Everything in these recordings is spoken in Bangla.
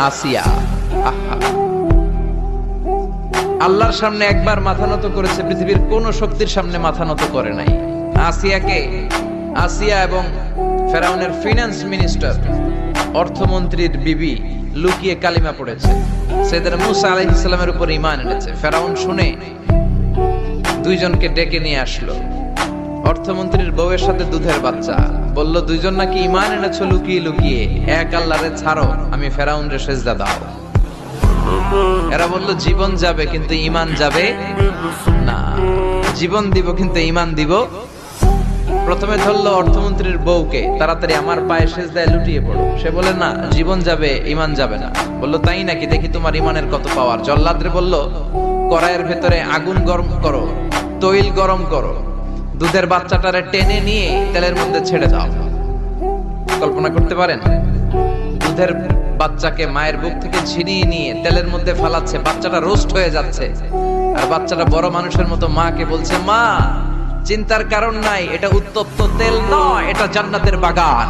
আসিয়া আহা, আল্লাহর সামনে একবার মাথা নত করেছে, পৃথিবীর কোন শক্তির সামনে মাথা নত করে নাই। আসিয়া এবং ফেরাউনের ফিনান্স মিনিস্টার, অর্থমন্ত্রীর বিবি লুকিয়ে কালিমা পড়েছে, সাইয়েদনা মুসা আলাইহিস সালামের উপর ঈমান এনেছে। ফেরাউন শুনে দুইজনকে ডেকে নিয়ে আসলো। অর্থমন্ত্রীর বউয়ের সাথে দুধের বাচ্চা, বলল দুইজন নাকি ঈমান এনেছো লুকিয়ে লুকিয়ে, এক আল্লাহরে ছাড়ো, আমি ফেরাউনরে সেজদা দাও। এরা বলল জীবন যাবে কিন্তু ঈমান যাবে না, জীবন দিব কিন্তু ঈমান দিব। প্রথমে ধরলো অর্থমন্ত্রীর বউকে, তাড়াতাড়ি আমার পায়ে সেজদায় লুটিয়ে পড়ো। সে বলে না, জীবন যাবে ঈমান যাবে না। বলল তাই নাকি, দেখি তোমার ঈমানের কত পাওয়ার। জল্লাদরে বলল কড়াইয়ের ভেতরে আগুন গরম করো, তৈল গরম করো, দুধের বাচ্চাটারে টেনে নিয়ে তেলের মধ্যে ছেড়ে দাও। কল্পনা করতে পারেন? দুধের বাচ্চাকে মায়ের বুক থেকে ছিনিয়ে নিয়ে তেলের মধ্যে ফালাচ্ছে, বাচ্চাটা রোস্ট হয়ে যাচ্ছে, আর বাচ্চাটা বড় মানুষের মতো মাকে বলছে, মা চিন্তার কারণ নাই, এটা উত্তপ্ত তেল নয়, এটা জান্নাতের বাগান।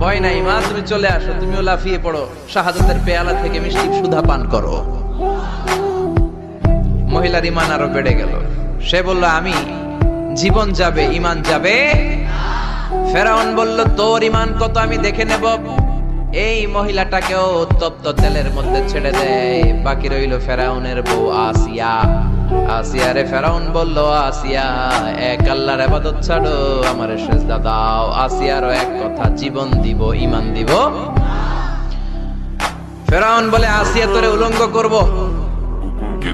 ভয় নাই মা, তুমি চলে আসো, তুমিও লাফিয়ে পড়ো, শাহাদাতের পেয়ালা থেকে মিষ্টি সুধা পান করো। মহিলার ঈমান আরো বেড়ে গেল। সে বলল আমি, জীবন যাবে ঈমান যাবে। ফেরাউন বলল তোর ঈমান কত আমি দেখে নেব। এই মহিলাটাকেও উত্তপ্ত তেলের মধ্যে ছেড়ে দেয়। বাকি রইল ফেরাউনের বউ আসিয়া। আসিয়ারে ফেরাউন বলল, আসিয়া এক আল্লাহর ইবাদত ছাড়ো, আমারে সেজদা দাও। আসিয়ারও এক কথা, জীবন দিব ঈমান দিব। ফেরাউন বলে, আসিয়া তোরে উলঙ্গ করব,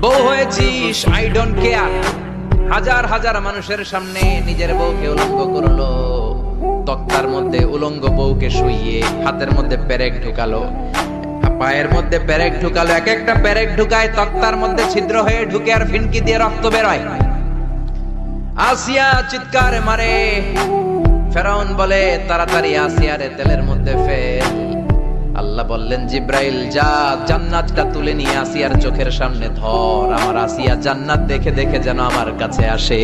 বউ হয়েছিস, আই ডোন্ট কেয়ার। হাজার হাজার মানুষের সামনে নিজের বউকে উলঙ্গ করলো। তক্তার মধ্যে উলঙ্গ বউকে শুইয়ে হাতের মধ্যে পেরেক ঢুকালো, পায়ের মধ্যে পেরেক ঢুকালো। এক একটা পেরেক ঢুকায় তক্তার মধ্যে ছিদ্র হয়ে ঢুকে আর ফিনকি দিয়ে রক্ত বেরোয়। আসিয়া চিৎকার মারে। ফেরাউন বলে তাড়াতাড়ি আসিয়ারে তেলের মধ্যে ফেল। আল্লাহ বললেন জিব্রাইল যা, জান্নাতটা তুলে নিয়ে আসিয়ার চোখের সামনে ধর। আমার আসিয়া জান্নাত দেখে দেখে যেন আমার কাছে আসে।